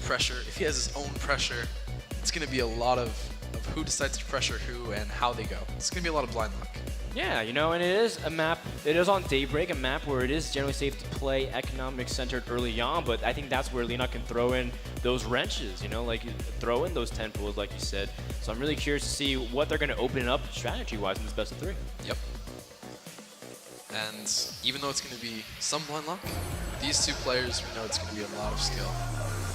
pressure. If he has his own pressure, it's going to be a lot of who decides to pressure who and how they go. It's going to be a lot of blind luck. Yeah, you know, and it is a map, it is on Daybreak, a map where it is generally safe to play economic-centered early on, but I think that's where Leenock can throw in those wrenches, you know, like throw in those 10 pools, like you said. So I'm really curious to see what they're going to open up strategy-wise in this best of 3. Yep. And even though it's going to be some blind luck, these two players, we know it's going to be a lot of skill.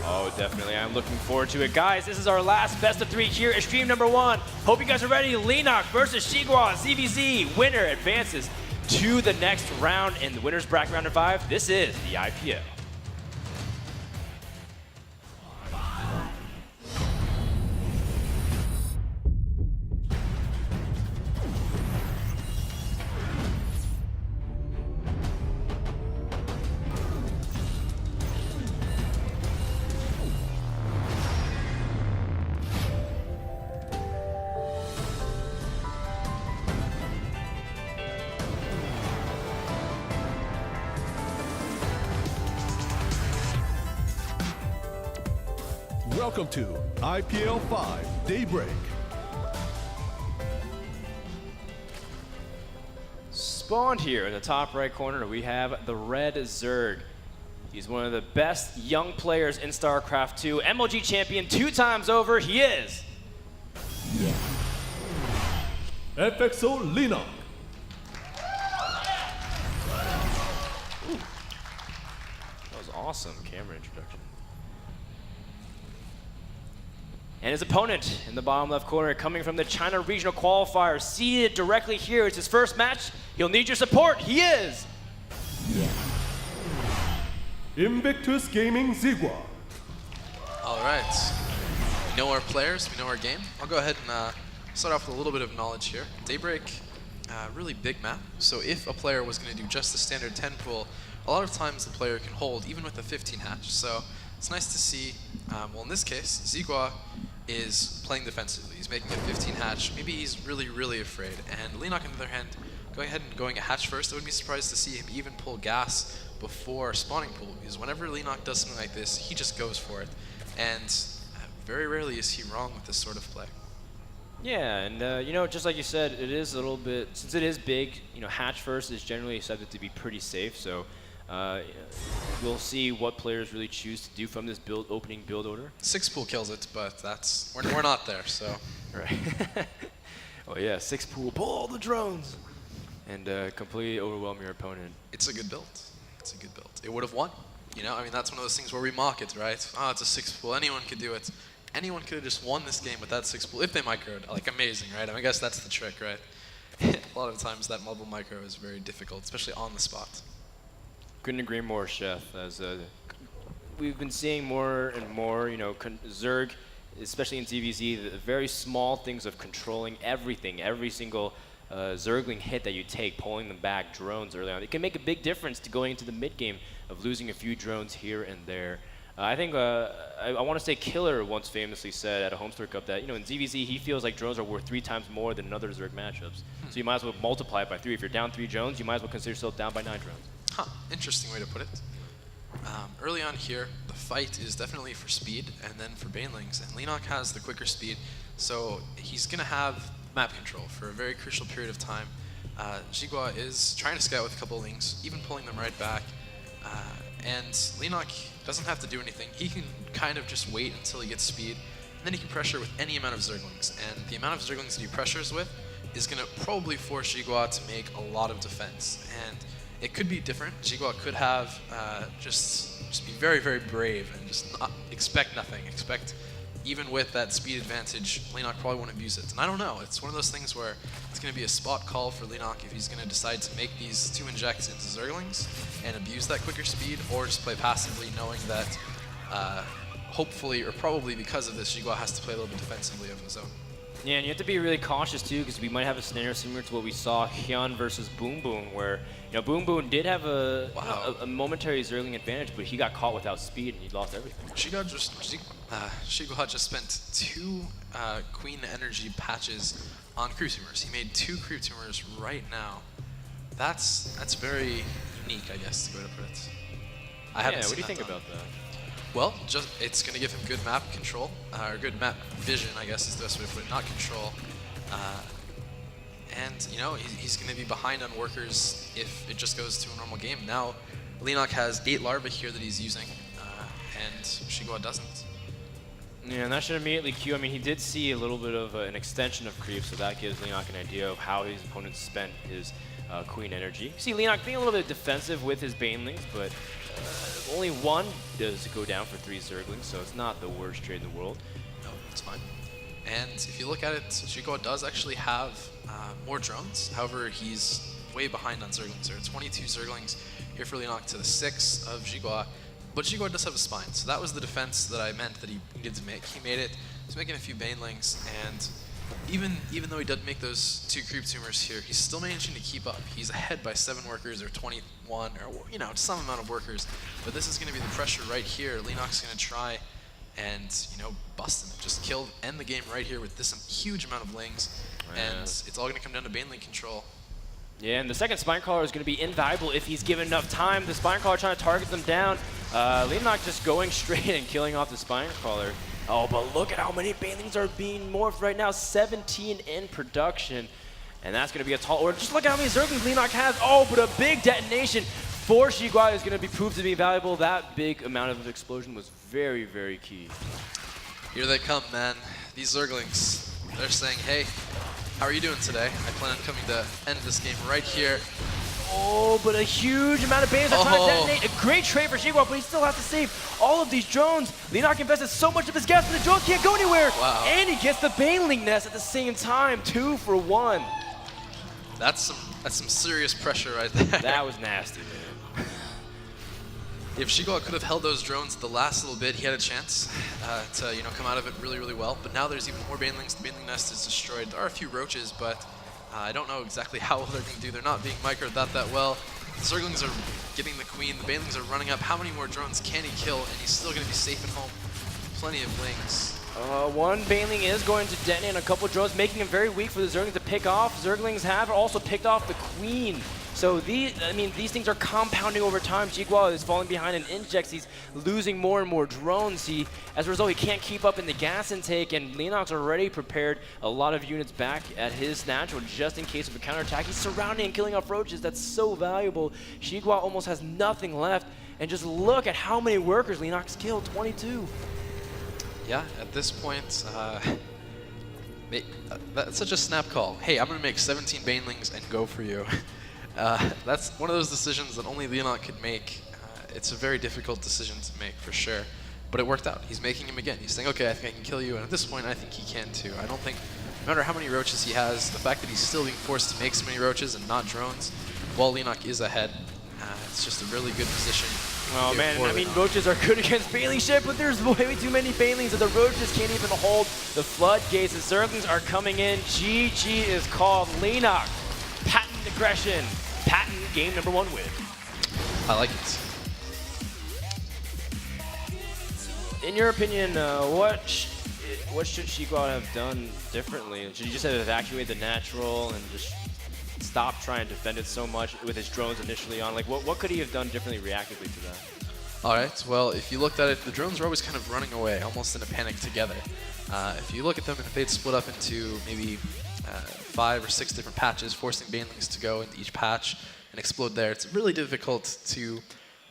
Oh, definitely. I'm looking forward to it. Guys, this is our last best of 3 here at stream number 1. Hope you guys are ready. Leenock versus Xigua, ZvZ. Winner advances to the next round in the winner's bracket round of 5. This is the IPL. Welcome to IPL 5 Daybreak. Spawned here in the top right corner, we have the Red ZvZ. He's one of the best young players in StarCraft 2. MLG champion 2 times over, he is. FXO Leenock. That was awesome camera introduction. And his opponent in the bottom left corner, coming from the China Regional Qualifier, seated directly here. It's his first match. He'll need your support. He is. Invictus Gaming Xigua. All right. We know our players, we know our game. I'll go ahead and start off with a little bit of knowledge here. Daybreak, really big map. So if a player was going to do just the standard 10 pool, a lot of times the player can hold even with a 15 hatch. So it's nice to see, well in this case, Xigua is playing defensively. He's making a 15 hatch. Maybe he's really, really afraid. And Leenock, on the other hand, going ahead and going a hatch first, I wouldn't be surprised to see him even pull gas before spawning pool, because whenever Leenock does something like this, he just goes for it. And very rarely is he wrong with this sort of play. Yeah, and you know, just like you said, it is a little bit, since it is big, you know, hatch first is generally accepted to be pretty safe, so we'll see what players really choose to do from this opening build order. 6 pool kills it, but that's, we're not there, so. Right. Oh yeah, 6 pool, pull all the drones! And completely overwhelm your opponent. It's a good build. It's a good build. It would have won. You know, I mean, that's one of those things where we mock it, right? Oh, it's a 6 pool, anyone could do it. Anyone could have just won this game with that 6 pool if they microed. Like, amazing, right? I guess that's the trick, right? A lot of times that mobile micro is very difficult, especially on the spot. Couldn't agree more, Chef. As we've been seeing more and more, you know, ZerG, especially in ZvZ, the very small things of controlling everything, every single Zergling hit that you take, pulling them back, drones early on. It can make a big difference to going into the mid game of losing a few drones here and there. I think I want to say Killer once famously said at a Homestar Cup that, you know, in ZvZ he feels like drones are worth 3 times more than other Zerg matchups. So you might as well multiply it by 3. If you're down 3 drones, you might as well consider yourself down by 9 drones. Huh, interesting way to put it. Early on here, the fight is definitely for speed and then for banelings, and Leenock has the quicker speed, so he's going to have map control for a very crucial period of time. Xigua is trying to scout with a couple of lings, even pulling them right back, and Leenock doesn't have to do anything. He can kind of just wait until he gets speed, and then he can pressure with any amount of Zerglings, and the amount of Zerglings that he pressures with is going to probably force Xigua to make a lot of defense, and it could be different. Xigua could have just be very, very brave and just not expect nothing. Expect, even with that speed advantage, Leenock probably won't abuse it. And I don't know. It's one of those things where it's going to be a spot call for Leenock if he's going to decide to make these 2 injects into Zerglings and abuse that quicker speed, or just play passively, knowing that hopefully, or probably because of this, Xigua has to play a little bit defensively of his own. Yeah, and you have to be really cautious too, because we might have a scenario similar to what we saw Hyun versus Boom Boom, where, you know, Boom Boom did have a momentary Zergling advantage, but he got caught without speed and he lost everything. Xigua just spent 2 Queen Energy patches on crew tumors. He made 2 crew tumors right now. That's very unique, I guess, the way to put it. I haven't what seen do you that think done. about that? Well, it's going to give him good map control, or good map vision, I guess is the best way to put it, not control. And, you know, he's going to be behind on workers if it just goes to a normal game. Now, Leenock has 8 larvae here that he's using, and Xigua doesn't. Yeah, and that should immediately cue. I mean, he did see a little bit of an extension of creep, so that gives Leenock an idea of how his opponent spent his queen energy. You see Leenock being a little bit defensive with his banelings, but only one does go down for 3 Zerglings, so it's not the worst trade in the world. No, it's fine. And if you look at it, Xigua does actually have more drones. However, he's way behind on Zerglings. There are 22 Zerglings here for Leenock to the 6 of Xigua. But Xigua does have a spine, so that was the defense that I meant that he needed to make. He made it. He's making a few banelings, and even though he did make those 2 creep tumors here, he's still managing to keep up. He's ahead by 7 workers or 21, or you know, some amount of workers. But this is going to be the pressure right here. Leenock's going to try and, you know, bust him. Just end the game right here with this huge amount of lings, and it's all going to come down to baneling control. Yeah, and the second Spinecrawler is going to be invaluable if he's given enough time. The Spinecrawler trying to target them down. Leenock just going straight and killing off the Spinecrawler. Oh, but look at how many banelings are being morphed right now. 17 in production. And that's going to be a tall order. Just look at how many Zerglings Leenock has. Oh, but a big detonation for Xigua is going to be proved to be valuable. That big amount of explosion was very, very key. Here they come, man. These Zerglings, they're saying, hey, how are you doing today? I plan on coming to end this game right here. Oh, but a huge amount of banelings are trying to detonate. A great trade for Xigua, but he still has to save all of these drones. Leenock invested so much of his gas, but the drones can't go anywhere. Wow. And he gets the baneling nest at the same time. 2 for 1. That's some serious pressure right there. That was nasty, man. If Xigua could have held those drones the last little bit, he had a chance to come out of it really, really well. But now there's even more banelings. The baneling nest is destroyed. There are a few roaches, but I don't know exactly how well they're going to do. They're not being microed that well. The Zerglings are getting the queen. The banelings are running up. How many more drones can he kill? And he's still going to be safe at home. Plenty of lings. One baneling is going to detonate on a couple of drones, making him very weak for the Zerglings to pick off. Zerglings have also picked off the queen. So these things are compounding over time. Xigua is falling behind in injects. He's losing more and more drones. As a result, he can't keep up in the gas intake, and Leenock's already prepared a lot of units back at his natural just in case of a counterattack. He's surrounding and killing off roaches. That's so valuable. Xigua almost has nothing left, and just look at how many workers Leenock's killed, 22. Yeah, at this point, that's such a snap call. Hey, I'm going to make 17 banelings and go for you. That's one of those decisions that only Leenock could make. It's a very difficult decision to make, for sure. But it worked out. He's making him again. He's saying, okay, I think I can kill you. And at this point, I think he can too. I don't think, no matter how many roaches he has, the fact that he's still being forced to make so many roaches and not drones, while Leenock is ahead, it's just a really good position. Oh man, I mean, roaches are good against baneling ship, but there's way too many banelings that the roaches can't even hold the floodgates. The Zerglings are coming in. GG is called. Leenock, patent aggression, patent game number 1 win. I like it. In your opinion, what should Xigua have done differently? Should he just have evacuated the natural and just stop trying to defend it so much with his drones initially on? Like, what could he have done differently reactively to that? All right, well, if you looked at it, the drones were always kind of running away, almost in a panic together. If you look at them, if they'd split up into maybe 5 or 6 different patches, forcing banelings to go into each patch and explode there, it's really difficult to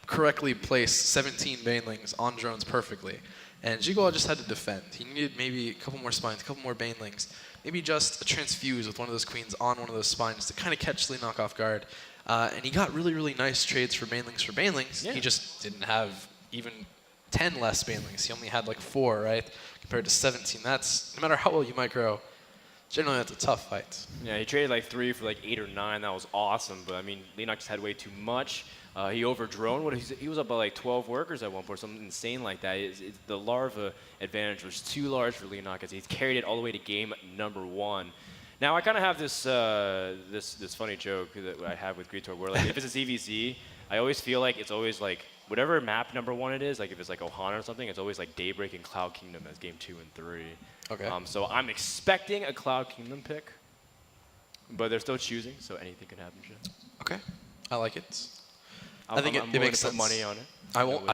correctly place 17 banelings on drones perfectly. And Xigua just had to defend. He needed maybe a couple more spines, a couple more banelings, maybe just a transfuse with one of those queens on one of those spines to kind of catch Leenock off guard. And he got really, really nice trades for banelings. Yeah. He just didn't have even 10 less banelings. He only had like 4, right? Compared to 17. That's, no matter how well you micro, generally that's a tough fight. Yeah, he traded like 3 for like 8 or 9. That was awesome. But I mean, Leenock just had way too much. He overdrone. He was up by like 12 workers at one point, something insane like that. The larva advantage was too large for Leenock as he carried it all the way to game number 1. Now, I kind of have this this funny joke that I have with Greetor where like if it's a ZvZ, I always feel like it's always like whatever map number 1 it is, like if it's like Ohana or something, it's always like Daybreak and Cloud Kingdom as game 2 and 3. Okay. So I'm expecting a Cloud Kingdom pick, but they're still choosing, so anything can happen. Okay, I like it. I think it makes sense. Put money on it. I won't